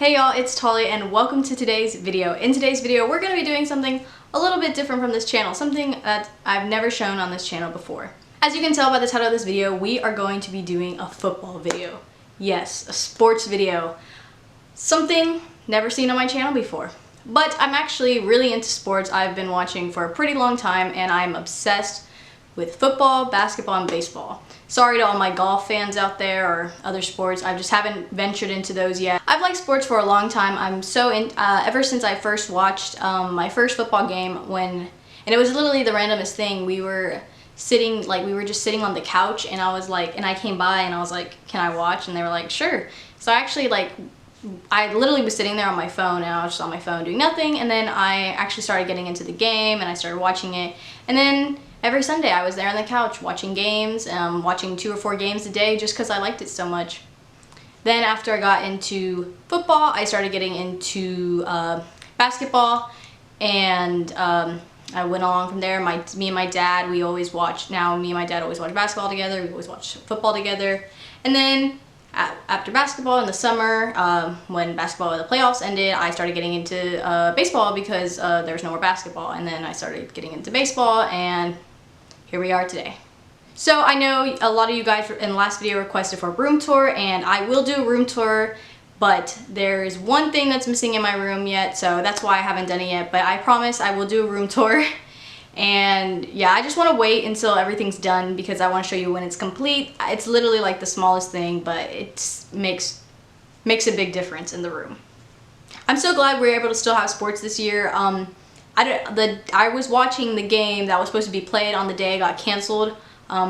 Hey y'all, it's Tolly and welcome to today's video. In today's video, we're going to be doing something a little bit different from this channel, something that I've never shown on this channel before. As you can tell by the title of this video, we are going to be doing a football video. Yes, a sports video. Something never seen on my channel before. But I'm actually really into sports. I've been watching for a pretty long time and I'm obsessed with football, basketball, and baseball. Sorry to all my golf fans out there or other sports. I just haven't ventured into those yet. I've liked sports for a long time. I'm so in, ever since I first watched my first football game and it was literally the randomest thing. We were just sitting on the couch and I came by and I was like, can I watch? And they were like, sure. So I literally was sitting there on my phone and I was just on my phone doing nothing, and then I actually started getting into the game and I started watching it, and then every Sunday I was there on the couch watching games, watching 2 or 4 games a day just because I liked it so much. Then after I got into football, I started getting into basketball, and I went along from there. Me and my dad, me and my dad always watch basketball together, we always watch football together, and then after basketball in the summer, when basketball in the playoffs ended, I started getting into baseball because there was no more basketball, and then I started getting into baseball, and here we are today. So I know a lot of you guys in the last video requested for a room tour, and I will do a room tour, but there's one thing that's missing in my room yet, so that's why I haven't done it yet, but I promise I will do a room tour. And yeah, I just want to wait until everything's done because I want to show you when it's complete. It's literally like the smallest thing, but it makes a big difference in the room. I'm so glad we were able to still have sports this year. I was watching the game that was supposed to be played on the day it got canceled.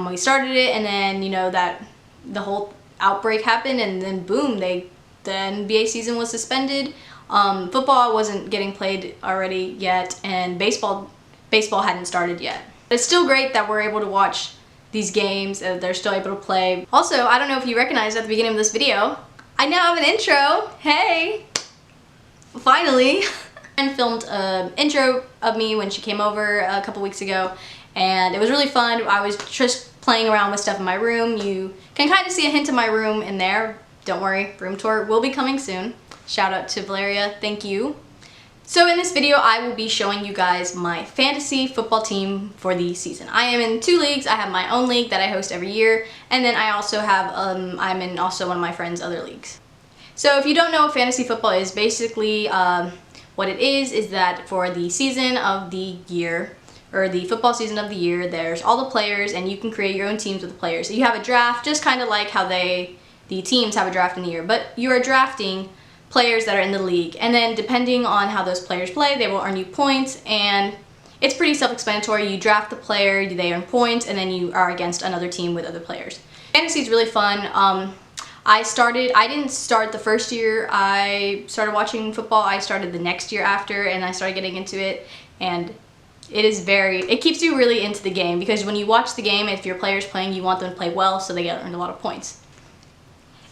We started it, and then that the whole outbreak happened, and then boom, the NBA season was suspended. Football wasn't getting played already yet, and baseball hadn't started yet. It's still great that we're able to watch these games and they're still able to play. Also, I don't know if you recognized at the beginning of this video, I now have an intro. Hey! Finally! And filmed an intro of me when she came over a couple weeks ago, and it was really fun. I was just playing around with stuff in my room. You can kind of see a hint of my room in there. Don't worry, room tour will be coming soon. Shout out to Valeria, thank you. So in this video, I will be showing you guys my fantasy football team for the season. I am in 2 leagues. I have my own league that I host every year, and then I also have, I'm in also one of my friends' other leagues. So if you don't know what fantasy football is, basically what it is that for the season of the year, or the football season of the year, there's all the players, and you can create your own teams with the players. So you have a draft, just kind of like how the teams have a draft in the year, but you are drafting players that are in the league, and then depending on how those players play, they will earn you points, and it's pretty self-explanatory. You draft the player, they earn points, and then you are against another team with other players. Fantasy is really fun. I didn't start the first year I started watching football. I started the next year after, and I started getting into it, and it keeps you really into the game, because when you watch the game, if your player's playing, you want them to play well so they get earn a lot of points.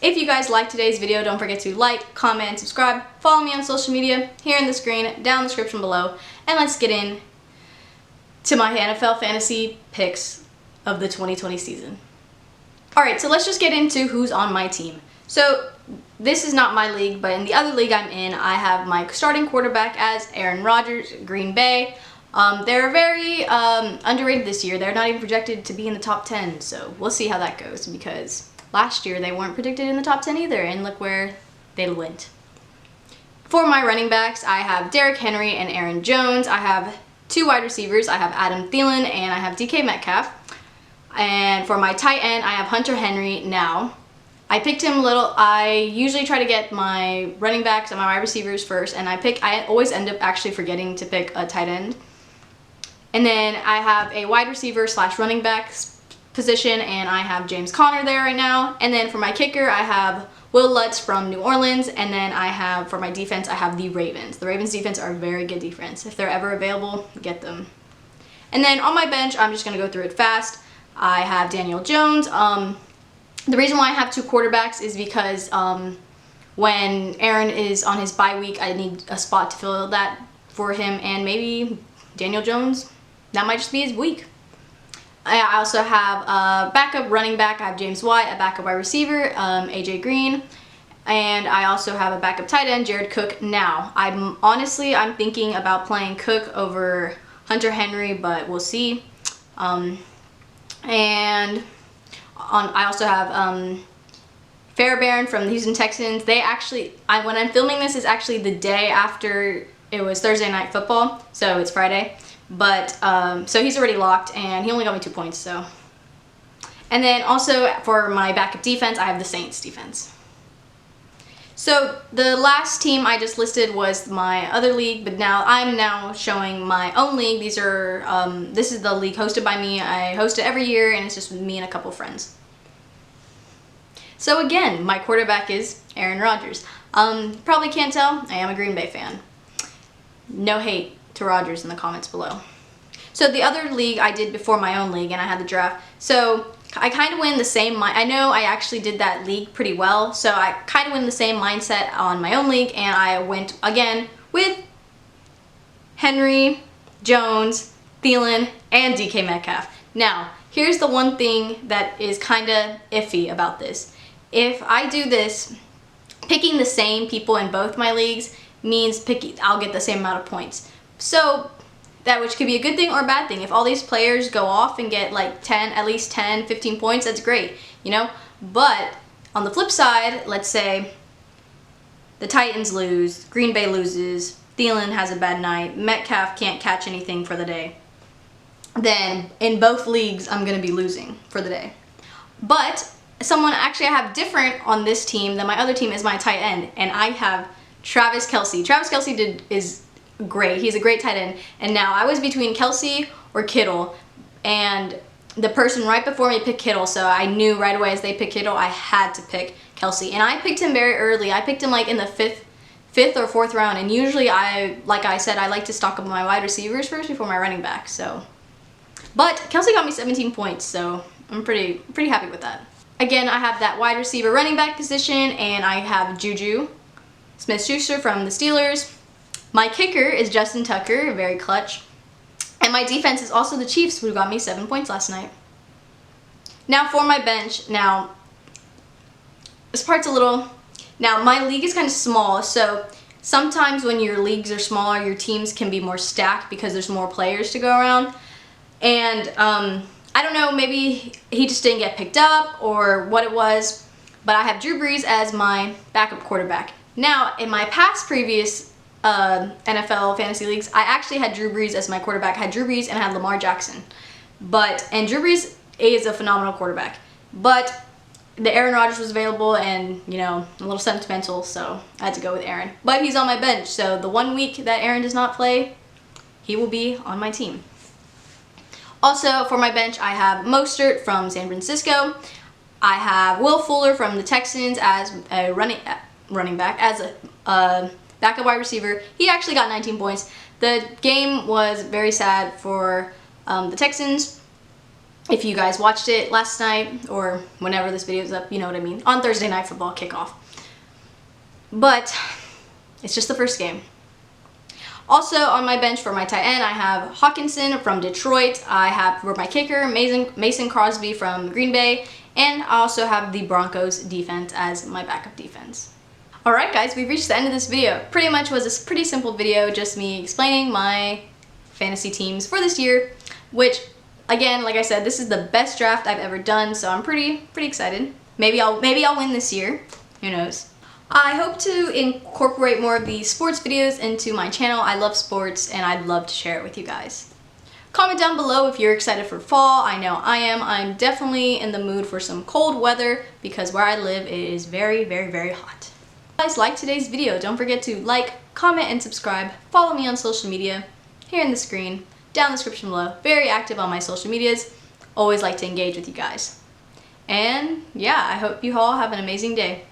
If you guys liked today's video, don't forget to like, comment, and subscribe. Follow me on social media, here in the screen, down in the description below, and let's get in to my NFL fantasy picks of the 2020 season. Alright, so let's just get into who's on my team. So this is not my league, but in the other league I'm in, I have my starting quarterback as Aaron Rodgers, Green Bay. They're very underrated this year. They're not even projected to be in the top 10, so we'll see how that goes, because last year they weren't predicted in the top 10 either, and look where they went. For my running backs, I have Derrick Henry and Aaron Jones. I have 2 wide receivers. I have Adam Thielen and I have DK Metcalf. And for my tight end, I have Hunter Henry now. I picked him I usually try to get my running backs and my wide receivers first, and I always end up actually forgetting to pick a tight end. And then I have a wide receiver / running backs position, and I have James Conner there right now. And then for my kicker, I have Will Lutz from New Orleans, and then for my defense, I have the Ravens. The Ravens defense are a very good defense. If they're ever available, get them. And then on my bench, I'm just going to go through it fast. I have Daniel Jones. The reason why I have 2 quarterbacks is because when Aaron is on his bye week, I need a spot to fill that for him, and maybe Daniel Jones, that might just be his week. I also have a backup running back. I have James White, a backup wide receiver, AJ Green, And I also have a backup tight end, Jared Cook. Now, I'm thinking about playing Cook over Hunter Henry, but we'll see. I also have Fairbairn from the Houston Texans. They actually, when I'm filming this, is actually the day after it was Thursday Night Football, so it's Friday. But so he's already locked, and he only got me 2 points. So, and then also for my backup defense, I have the Saints defense. So the last team I just listed was my other league, but now I'm showing my own league. These are this is the league hosted by me. I host it every year, and it's just me and a couple friends. So again, my quarterback is Aaron Rodgers. Probably can't tell, I am a Green Bay fan. No hate to Rodgers in the comments below. So the other league I did before my own league, and I had the draft. So I kind of went in the same, I know I actually did that league pretty well, so I kind of went in the same mindset on my own league, and I went again with Henry, Jones, Thielen, and DK Metcalf. Now, here's the one thing that is kind of iffy about this. If I do this, picking the same people in both my leagues means I'll get the same amount of points. So that, which could be a good thing or a bad thing. If all these players go off and get like at least 10, 15 points, that's great, you know? But on the flip side, let's say the Titans lose, Green Bay loses, Thielen has a bad night, Metcalf can't catch anything for the day, then in both leagues, I'm going to be losing for the day. But someone actually I have different on this team than my other team is my tight end, and I have Travis Kelce. Travis Kelce is great. He's a great tight end. And now I was between Kelce or Kittle, and the person right before me picked Kittle, so I knew right away as they picked Kittle, I had to pick Kelce. And I picked him very early. I picked him like in the fifth or fourth round, and usually like I said, I like to stock up my wide receivers first before my running back. So, but Kelce got me 17 points, so I'm pretty happy with that. Again, I have that wide receiver running back position, and I have Juju Smith-Schuster from the Steelers. My kicker is Justin Tucker, very clutch. And my defense is also the Chiefs, who got me 7 points last night. Now for my bench. Now, this part's a little... Now, my league is kind of small, so sometimes when your leagues are smaller, your teams can be more stacked because there's more players to go around. And I don't know, maybe he just didn't get picked up or what it was, but I have Drew Brees as my backup quarterback. Now, in my previous NFL fantasy leagues, I actually had Drew Brees as my quarterback. I had Drew Brees and I had Lamar Jackson. And Drew Brees is a phenomenal quarterback. But the Aaron Rodgers was available, and, you know, a little sentimental, so I had to go with Aaron. But he's on my bench, so the 1 week that Aaron does not play, he will be on my team. Also, for my bench, I have Mostert from San Francisco. I have Will Fuller from the Texans as a running back, as a backup wide receiver. He actually got 19 points. The game was very sad for the Texans. If you guys watched it last night or whenever this video is up, you know what I mean. On Thursday Night Football kickoff. But it's just the first game. Also on my bench for my tight end, I have Hawkinson from Detroit. I have for my kicker, Mason Crosby from Green Bay. And I also have the Broncos defense as my backup defense. Alright guys, we've reached the end of this video. Pretty much was a pretty simple video, just me explaining my fantasy teams for this year, which, again, like I said, this is the best draft I've ever done, so I'm pretty excited. Maybe I'll win this year. Who knows? I hope to incorporate more of these sports videos into my channel. I love sports, and I'd love to share it with you guys. Comment down below if you're excited for fall. I know I am. I'm definitely in the mood for some cold weather because where I live it is very hot. If you guys liked today's video, don't forget to like, comment, and subscribe. Follow me on social media, here in the screen, down in the description below. Very active on my social medias. Always like to engage with you guys. And yeah, I hope you all have an amazing day.